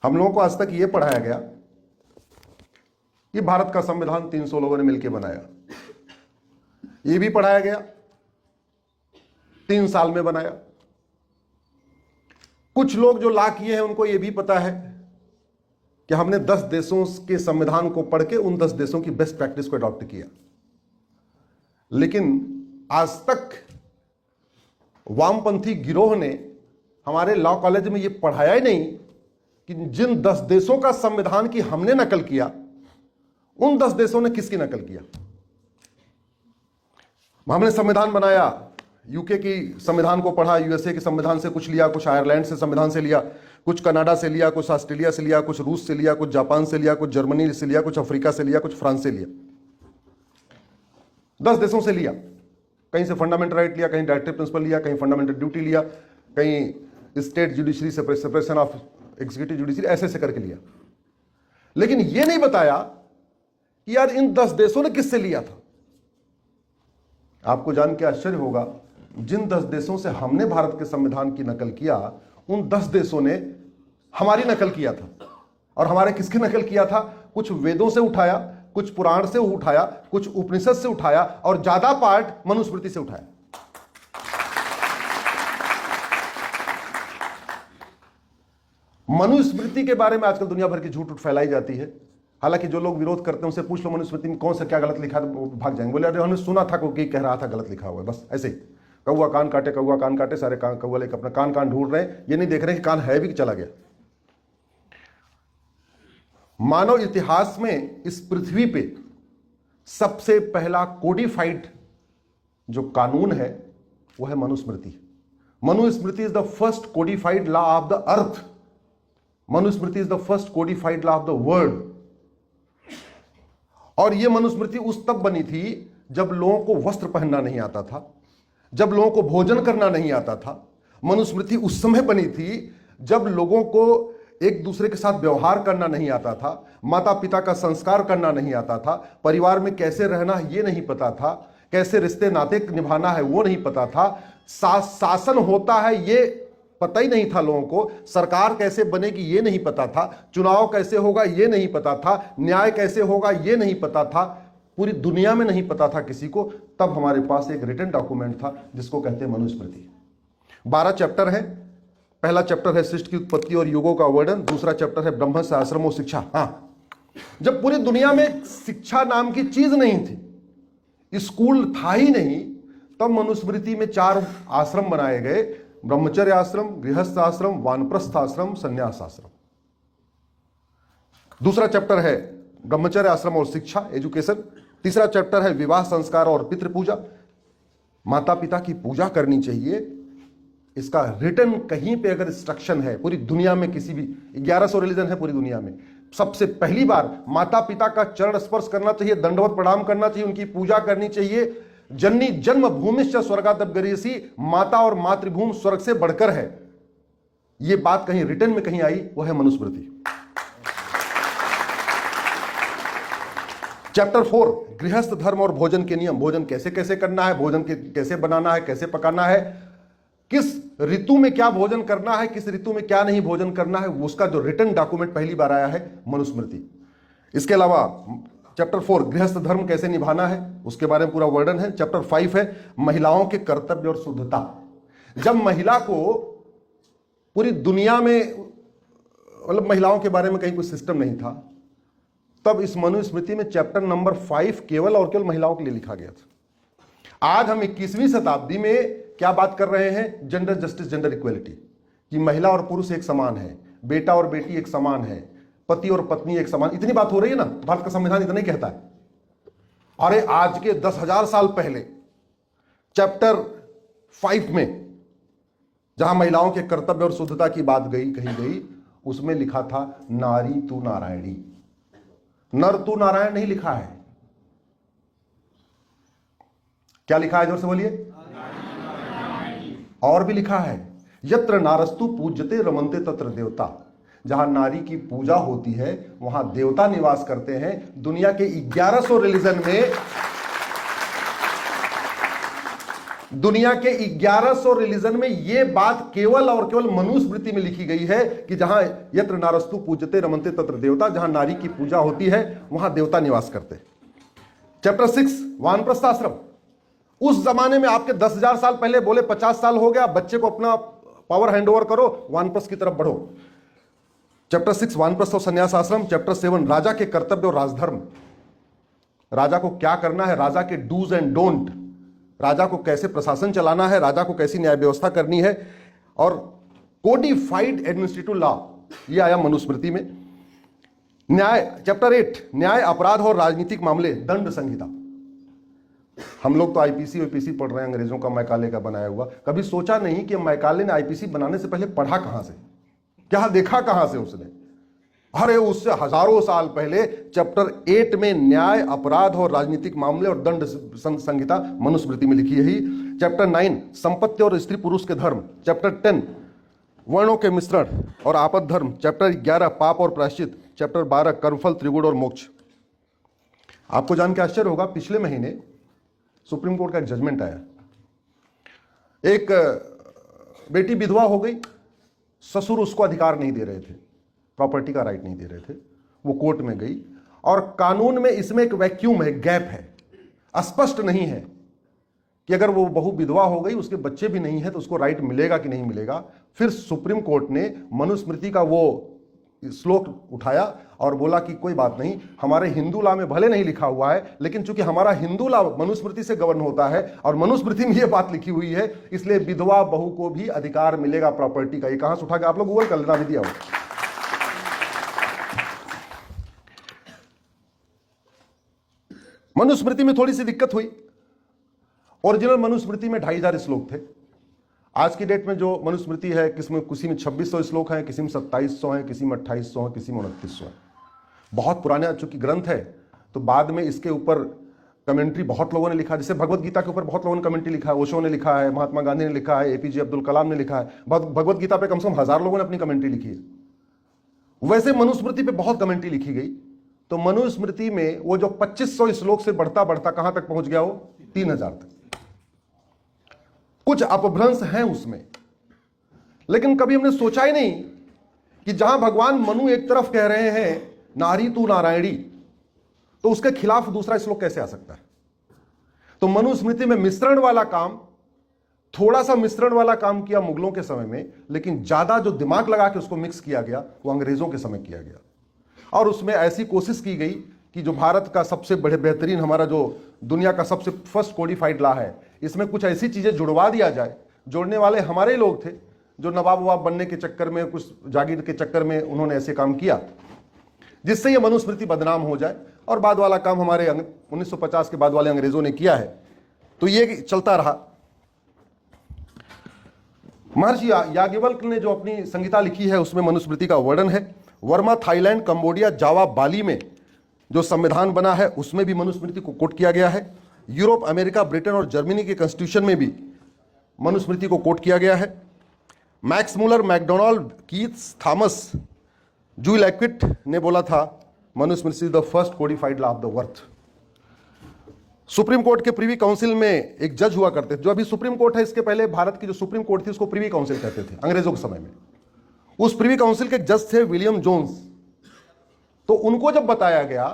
हम लोगों को आज तक ये पढ़ाया गया कि भारत का संविधान 300 लोगों ने मिलकर बनाया। ये भी पढ़ाया गया 3 साल में बनाया। कुछ लोग जो ला किए हैं उनको ये भी पता है कि हमने 10 देशों के संविधान को पढ़ के उन 10 देशों की बेस्ट प्रैक्टिस को अडॉप्ट किया। लेकिन आज तक वामपंथी गिरोह ने हमारे लॉ कॉलेज में यह पढ़ाया ही नहीं कि जिन 10 देशों का संविधान की हमने नकल किया उन 10 देशों ने किसकी नकल किया। हमने संविधान बनाया, यूके की संविधान को पढ़ा, यूएसए के संविधान से कुछ लिया, कुछ आयरलैंड से संविधान से लिया, कुछ कनाडा से लिया, कुछ ऑस्ट्रेलिया से लिया, कुछ रूस से लिया, कुछ जापान से लिया, कुछ जर्मनी से लिया, कुछ अफ्रीका से लिया, कुछ फ्रांस से लिया। 10 देशों से लिया। कहीं से फंडामेंटल राइट लिया, कहीं डायरेक्टिव प्रिंसिपल लिया, कहीं फंडामेंटल ड्यूटी लिया, कहीं state judiciary separation of executive judiciary, ऐसे ऐसे करके लिया। लेकिन यह नहीं बताया कि यार इन 10 देशों ने किससे लिया था। आपको जान के आश्चर्य होगा, जिन 10 देशों से हमने भारत के संविधान की नकल किया उन 10 देशों ने हमारी नकल किया था। और हमारे किसकी नकल किया था? कुछ वेदों से उठाया, कुछ पुराण से उठाया, कुछ उपनिषद से उठाया और ज्यादा पार्ट मनुस्मृति से उठाया। मनुस्मृति के बारे में आजकल दुनिया भर की झूठ फैलाई जाती है। हालांकि जो लोग विरोध करते हैं उनसे पूछ लो मनुस्मृति में कौन सा क्या गलत लिखा है, वो भाग जाएंगे, बोले अरे हमने सुना था कोई कह रहा था गलत लिखा हुआ है। बस ऐसे ही कौवा कान काटे, कौवा कान काटे, सारे कौवा लेकर अपना कान कान ढूंढ रहे हैं, ये नहीं देख रहे कि कान है भी कि चला गया। मानव इतिहास में इस पृथ्वी पे सबसे पहला कोडिफाइड जो कानून है वो है Manusmriti. Manusmriti is the first codified law of the earth. Manusmriti is the first codified law of the world. और यह मनुस्मृति उस तब बनी थी जब लोगों को वस्त्र पहनना नहीं आता था, जब लोगों को भोजन करना नहीं आता था। मनुस्मृति उस समय बनी थी जब लोगों को एक दूसरे के साथ व्यवहार करना नहीं आता था, माता पिता का संस्कार करना नहीं आता था, परिवार में कैसे रहना है ये नहीं पता था, कैसे रिश्ते नाते निभाना है वो नहीं पता था, शासन होता है ये पता ही नहीं था लोगों को, सरकार कैसे बनेगी ये नहीं पता था, चुनाव कैसे होगा ये नहीं पता था, न्याय कैसे होगा ये नहीं पता था, पूरी दुनिया में नहीं पता था किसी को। तब हमारे पास एक रिटन डॉक्यूमेंट था जिसको कहते हैं मनुस्मृति। 12 चैप्टर है। पहला चैप्टर है सृष्टि की उत्पत्ति और युगों का वर्णन, दूसरा चैप्टर है ब्रह्म से आश्रम और शिक्षा। जब पूरी दुनिया में शिक्षा नाम की चीज नहीं थी, स्कूल था ही नहीं, तब मनुस्मृति में 4 आश्रम बनाए गए, ब्रह्मचर्य आश्रम, गृहस्थ आश्रम, वानप्रस्थ आश्रम, संन्यास आश्रम। दूसरा चैप्टर है ब्रह्मचर्य आश्रम और शिक्षा, एजुकेशन। तीसरा चैप्टर है विवाह संस्कार और पितृपूजा, माता पिता की पूजा करनी चाहिए। इसका रिटन कहीं पे अगर इंस्ट्रक्शन है पूरी दुनिया में, किसी भी 1100 रिलीजन है पूरी दुनिया में, सबसे पहली बार माता पिता का चरण स्पर्श करना चाहिए, दंडवत प्रणाम करना चाहिए, उनकी पूजा करनी चाहिए। जननी जन्म भूमिश्च स्वर्गादप गरीयसी, माता और मातृभूमि स्वर्ग से बढ़कर है। यह बात कहीं रिटन में कहीं आई, वो है मनुस्मृति। चैप्टर 4 गृहस्थ धर्म और भोजन के नियम, भोजन कैसे कैसे करना है, भोजन कैसे बनाना है, कैसे पकाना है, किस ऋतु में क्या भोजन करना है, किस ऋतु में क्या नहीं भोजन करना है, उसका जो रिटन डॉक्यूमेंट पहली बार आया है मनुस्मृति। इसके अलावा चैप्टर 4 गृहस्थ धर्म कैसे निभाना है उसके बारे में पूरा वर्णन है। चैप्टर 5 है महिलाओं के कर्तव्य और शुद्धता। जब महिला को पूरी दुनिया में मतलब महिलाओं के बारे में कहीं कोई सिस्टम नहीं था, तब इस मनुस्मृति में चैप्टर नंबर 5 केवल और केवल महिलाओं के लिए लिखा गया था। आज हम 21वीं शताब्दी में क्या बात कर रहे हैं? जेंडर जस्टिस, जेंडर इक्वलिटी, कि महिला और पुरुष एक समान है, बेटा और बेटी एक समान है, पति और पत्नी एक समान। इतनी बात हो रही है ना, भारत का संविधान इतना ही कहता है। अरे आज के 10,000 साल पहले चैप्टर 5 में जहां महिलाओं के कर्तव्य और शुद्धता की बात कही गई, उसमें लिखा था नारी तू नारायणी। नर तू नारायण नहीं लिखा है। क्या लिखा है? जोर से बोलिए। और भी लिखा है यत्र नारस्तु पूज्यते रमन्ते तत्र देवता। जहां नारी की पूजा होती है वहां देवता निवास करते हैं। दुनिया के 1100 रिलीजन में दुनिया के 1100 रिलीजन में यह बात केवल और केवल मनुस्मृति में लिखी गई है कि जहां यत्र नारस्तु पूजते रमनते तत्र देवता, जहां नारी की पूजा होती है वहां देवता निवास करते। चैप्टर 6 वानप्रस्थ आश्रम, उस जमाने में आपके 10,000 साल पहले बोले 50 साल हो गया, बच्चे को अपना पावर हैंडओवर करो, वानप्रस्थ की तरफ बढ़ो। चैप्टर 6 वानप्रस्थ और संन्यास आश्रम। चैप्टर 7 राजा के कर्तव्य और राजधर्म, राजा को क्या करना है, राजा के डूज एंड डोंट, राजा को कैसे प्रशासन चलाना है, राजा को कैसी न्याय व्यवस्था करनी है, और कोडिफाइड एडमिनिस्ट्रेटिव लॉ, ये आया मनुस्मृति में। न्याय चैप्टर 8 न्याय, अपराध और राजनीतिक मामले, दंड संहिता। हम लोग तो आईपीसी ओपीसी पढ़ रहे हैं, अंग्रेजों का मैकाले का बनाया हुआ। कभी सोचा नहीं कि मैकाले ने आईपीसी बनाने से पहले पढ़ा कहां से, क्या देखा कहां से उसने। अरे उससे हजारों साल पहले चैप्टर 8 में न्याय, अपराध और राजनीतिक मामले और दंड संहिता मनुस्मृति में लिखी है। चैप्टर 9 संपत्ति और स्त्री पुरुष के धर्म। चैप्टर 10 वर्णों के मिश्रण और आपद धर्म। चैप्टर 11 पाप और प्रायश्चित। चैप्टर 12 कर्मफल, त्रिगुण और मोक्ष। आपको जान के आश्चर्य होगा, पिछले महीने सुप्रीम कोर्ट का एक जजमेंट आया। एक बेटी विधवा हो गई, ससुर उसको अधिकार नहीं दे रहे थे, प्रॉपर्टी का राइट नहीं दे रहे थे, वो कोर्ट में गई और कानून में इसमें एक वैक्यूम है, गैप है, स्पष्ट नहीं है कि अगर वो बहू विधवा हो गई, उसके बच्चे भी नहीं है, तो उसको राइट मिलेगा कि नहीं मिलेगा। फिर सुप्रीम कोर्ट ने मनुस्मृति का वो श्लोक उठाया और बोला कि कोई बात नहीं, हमारे हिंदू लॉ में भले नहीं लिखा हुआ है, लेकिन चूंकि हमारा हिंदू लॉ मनुस्मृति से गवर्न होता है और मनुस्मृति में यह बात लिखी हुई है, इसलिए विधवा बहू को भी अधिकार मिलेगा प्रॉपर्टी का। ये कहां से उठा के आप लोग गूगल कर लेना, भी दिया हो। मनुस्मृति में थोड़ी सी दिक्कत हुई। ओरिजिनल मनुस्मृति में 2500 श्लोक थे। आज की डेट में जो मनुस्मृति है, किसी में 2600 श्लोक हैं, किसी में 2700 हैं, किसी में 2800 हैं, किसी में 2900 हैं। बहुत पुराना चूंकि ग्रंथ है, तो बाद में इसके ऊपर कमेंट्री बहुत लोगों ने लिखा। जैसे भगवत गीता के ऊपर बहुत लोगों ने कमेंट्री लिखा है, ओशो ने लिखा है, महात्मा गांधी ने लिखा है, एपीजे अब्दुल कलाम ने लिखा है। भगवत गीता पे कम से कम 1000 लोगों ने अपनी कमेंट्री लिखी है। वैसे मनुस्मृति पे बहुत कमेंट्री लिखी गई। तो मनुस्मृति में वो जो 2500 श्लोक से बढ़ता बढ़ता कहां तक पहुंच गया, वो 3000 तक। कुछ अपभ्रंश हैं उसमें, लेकिन कभी हमने सोचा ही नहीं कि जहां भगवान मनु एक तरफ कह रहे हैं नारी तू नारायणी, तो उसके खिलाफ दूसरा श्लोक कैसे आ सकता है। तो मनुस्मृति में मिश्रण वाला काम, थोड़ा सा मिश्रण वाला काम किया मुगलों के समय में, लेकिन ज्यादा जो दिमाग लगा के उसको मिक्स किया गया वो अंग्रेजों के समय किया गया। और उसमें ऐसी कोशिश की गई कि जो भारत का सबसे बड़े बेहतरीन, हमारा जो दुनिया का सबसे फर्स्ट कोडिफाइड लॉ है, इसमें कुछ ऐसी चीजें जुड़वा दिया जाए। जोड़ने वाले हमारे ही लोग थे, जो नवाब ववाब बनने के चक्कर में, कुछ जागीर के चक्कर में उन्होंने ऐसे काम किया, जिससे ये मनुस्मृति बदनाम हो जाए। और बाद वाला काम हमारे 1950 के बाद वाले अंग्रेजों ने किया है, तो ये चलता रहा। महर्षि याज्ञवल्क्य ने जो अपनी संहिता लिखी है उसमें मनुस्मृति का वर्णन है। वर्मा, थाईलैंड, कंबोडिया, जावा, बाली में जो संविधान बना है उसमें भी मनुस्मृति को कोट किया गया है। यूरोप, अमेरिका, ब्रिटेन और जर्मनी के कॉन्स्टिट्यूशन में भी मनुस्मृति को कोट किया गया है। Max Muller, McDonald, Keith, Thomas, Jules एक्विट ने बोला था Manusmriti the first codified law of the world. Supreme Court के प्रीवी काउंसिल में एक जज हुआ करते थे, जो अभी सुप्रीम कोर्ट है, इसके पहले भारत की जो सुप्रीम कोर्ट थी उसको प्रीवी काउंसिल कहते थे अंग्रेजों के समय में। उस प्रीवी काउंसिल के जज थे विलियम जोन्स। तो उनको जब बताया गया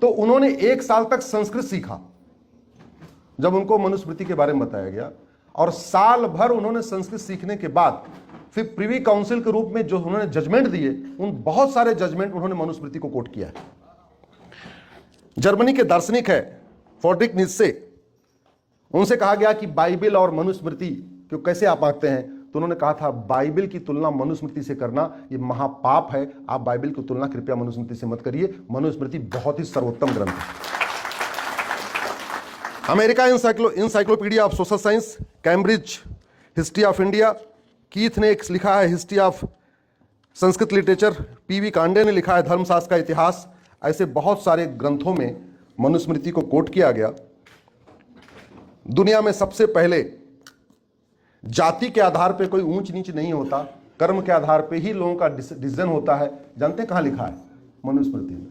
तो उन्होंने 1 साल तक संस्कृत सीखा, जब उनको मनुस्मृति के बारे में बताया गया, और साल भर उन्होंने संस्कृत सीखने के बाद फिर प्रीवी काउंसिल के रूप में जो उन्होंने जजमेंट दिए, उन बहुत सारे जजमेंट उन्होंने मनुस्मृति को कोट किया है। जर्मनी के दार्शनिक है फ्रेडरिक नीत्शे, उनसे कहा गया कि बाइबल और मनुस्मृति को कैसे आप आंकते हैं, तो उन्होंने कहा था बाइबल की तुलना मनुस्मृति से करना ये महापाप है, आप बाइबल की तुलना कृपया मनुस्मृति से मत करिए, मनुस्मृति बहुत ही सर्वोत्तम ग्रंथ है। America encyclopedia of social science, Cambridge history of India, Keith ने एक लिखा है history of Sanskrit literature, P V Kane ने लिखा है धर्मशास्त्र का इतिहास। ऐसे बहुत सारे ग्रंथों में मनुस्मृति को कोट किया गया। दुनिया में सबसे पहले जाति के आधार पे कोई ऊंच नीच नहीं होता, कर्म के आधार पे ही लोगों का डिसीजन होता है। जानते हैं कहां लिखा है? मनुस्मृति में।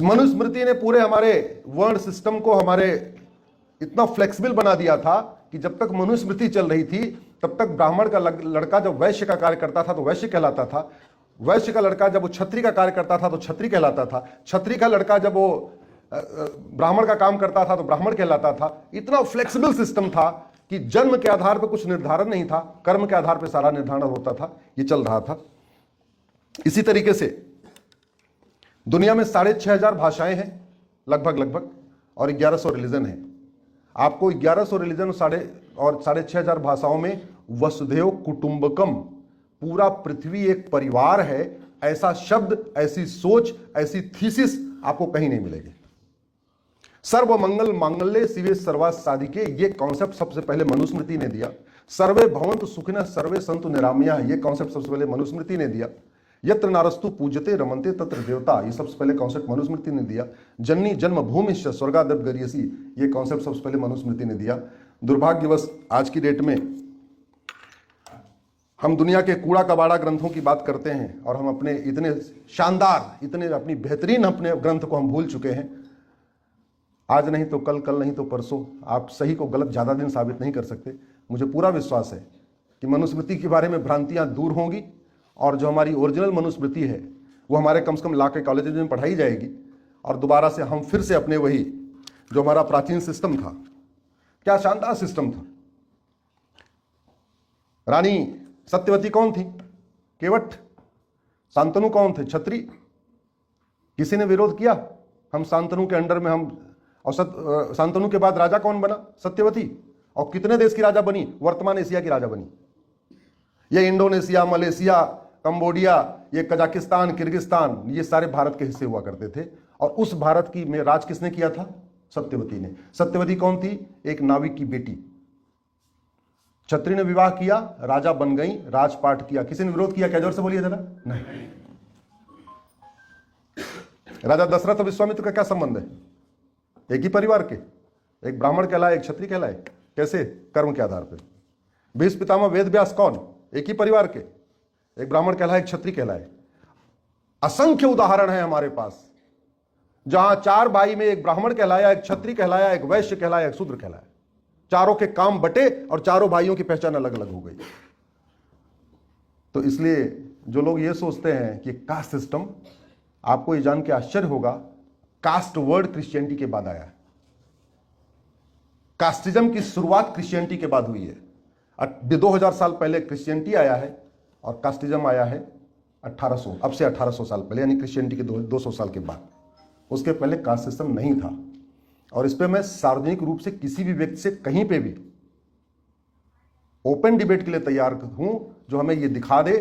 मनुस्मृति ने पूरे हमारे वर्ण सिस्टम को, हमारे इतना फ्लेक्सिबल बना दिया था कि जब तक मनुस्मृति चल रही थी तब तक ब्राह्मण का लड़का जब वैश्य का कार्य करता था तो वैश्य कहलाता था, वैश्य का लड़का जब वो क्षत्रिय का कार्य करता था तो क्षत्रिय कहलाता था, क्षत्रिय का लड़का जब वो ब्राह्मण का काम करता था तो ब्राह्मण कहलाता था। इतना फ्लेक्सिबल सिस्टम था कि जन्म के आधार पर कुछ निर्धारण नहीं था, कर्म के आधार पर सारा निर्धारण होता था। ये चल रहा था। इसी तरीके से दुनिया में 6500 भाषाएं हैं लगभग, और 1100 रिलीजन है। आपको 1100 रिलीजन और 6500 भाषाओं में वसुधैव कुटुंबकम, पूरा पृथ्वी एक परिवार है, ऐसा शब्द, ऐसी सोच, ऐसी थीसिस आपको कहीं नहीं मिलेगी। सर्वमंगल मांगल्ये शिवे सर्वार्थ साधिके, ये कॉन्सेप्ट सबसे पहले मनुस्मृति ने दिया। सर्वे भवन्तु सुखिनः सर्वे सन्तु निरामयाः, ये कॉन्सेप्ट सबसे पहले मनुस्मृति ने दिया। यत्र नारस्तु पूज्यते रमन्ते तत्र देवता, ये सबसे पहले कॉन्सेप्ट मनुस्मृति ने दिया। जननी जन्मभूमिश्च स्वर्गादप गरीयसी, ये कॉन्सेप्ट सबसे पहले मनुस्मृति ने दिया। दुर्भाग्यवश आज की डेट में हम दुनिया के कूड़ा कबाड़ा ग्रंथों की बात करते हैं और हम अपने इतने शानदार, इतने अपनी बेहतरीन अपने ग्रंथ को हम भूल चुके हैं। आज नहीं तो कल, कल नहीं तो परसों, आप सही को गलत ज़्यादा दिन साबित नहीं कर सकते। मुझे पूरा विश्वास है कि मनुस्मृति के बारे में भ्रांतियाँ दूर होंगी और जो हमारी ओरिजिनल मनुस्मृति है वो हमारे कम से कम ला के कॉलेज में पढ़ाई जाएगी और दोबारा से हम फिर से अपने वही जो हमारा प्राचीन सिस्टम था, क्या शानदार सिस्टम था। रानी सत्यवती कौन थी? केवट। शांतनु कौन थे? क्षत्रिय। किसी ने विरोध किया? हम शांतनु के अंडर में हम, और शांतनु के बाद राजा कौन बना? सत्यवती। और कितने देश की राजा बनी? वर्तमान एशिया की राजा बनी। ये इंडोनेशिया, मलेशिया, कंबोडिया, ये कजाकिस्तान, किर्गिस्तान, ये सारे भारत के हिस्से हुआ करते थे। और उस भारत की में राज किसने किया था? सत्यवती ने। सत्यवती कौन थी? एक नाविक की बेटी। क्षत्रिय ने विवाह किया, राजा बन गई, राजपाट किया। किसी ने विरोध किया क्या? जोर से बोलिए जरा। नहीं। राजा दशरथ और विश्वामित्र का क्या संबंध है? एक ही परिवार के, एक ब्राह्मण कहलाए, एक क्षत्रिय कहलाए। कैसे? कर्म के आधार पर। भीष्म पितामह वेद व्यास कौन? एक ही परिवार के, एक ब्राह्मण कहलाए, एक क्षत्रिय कहलाए। असंख्य उदाहरण है हमारे पास जहां 4 भाई में एक ब्राह्मण कहलाया, एक क्षत्रिय कहलाया, एक वैश्य कहलाया, एक शूद्र कहलाया। चारों के काम बटे और चारों भाइयों की पहचान अलग अलग हो गई। तो इसलिए जो लोग ये सोचते हैं कि कास्ट सिस्टम, आपको ये जान के आश्चर्य होगा, कास्ट वर्ड क्रिश्चियनिटी के बाद आया है। कास्टिज्म की शुरुआत क्रिश्चियनिटी के बाद हुई है। 2000 साल पहले क्रिश्चियनिटी आया है और कास्टिज्म आया है 1800, अब से 1800 साल पहले, यानी क्रिश्चियनिटी के 200 साल के बाद। उसके पहले कास्ट सिस्टम नहीं था। और इस पे मैं सार्वजनिक रूप से किसी भी व्यक्ति से कहीं पे भी ओपन डिबेट के लिए तैयार हूं जो हमें ये दिखा दे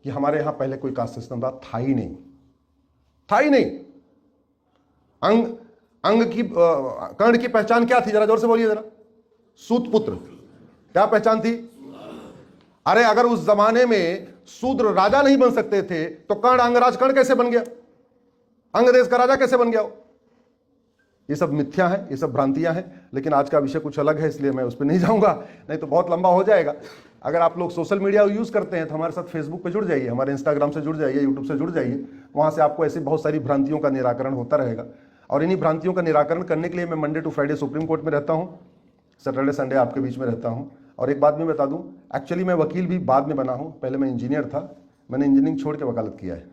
कि हमारे यहां पहले कोई कास्ट सिस्टम था ही नहीं, था ही नहीं। अंग की कर्ण की पहचान क्या थी? जरा जोर से बोलिए जरा। सूत पुत्र। क्या पहचान थी? अरे अगर उस जमाने में शूद्र राजा नहीं बन सकते थे तो कर्ण अंगराज कर्ण कैसे बन गया? अंग देश का राजा कैसे बन गया? ये सब मिथ्या है, ये सब भ्रांतियां हैं। लेकिन आज का विषय कुछ अलग है, इसलिए मैं उस पर नहीं जाऊंगा, नहीं तो बहुत लंबा हो जाएगा। अगर आप लोग सोशल मीडिया यूज करते हैं तो हमारे साथ फेसबुक पे जुड़ जाइए, हमारे इंस्टाग्राम से जुड़ जाइए, यूट्यूब से जुड़ जाइए। वहां से आपको ऐसी बहुत सारी भ्रांतियों का निराकरण होता रहेगा। और इन्हीं भ्रांतियों का निराकरण करने के लिए मैं Monday to Friday Supreme Court में रहता हूँ, सैटरडे संडे आपके बीच में रहता हूँ। और एक बात मैं बता दूं, एक्चुअली मैं वकील भी बाद में बना हूँ, पहले मैं इंजीनियर था। मैंने इंजीनियरिंग छोड़ के वकालत किया है।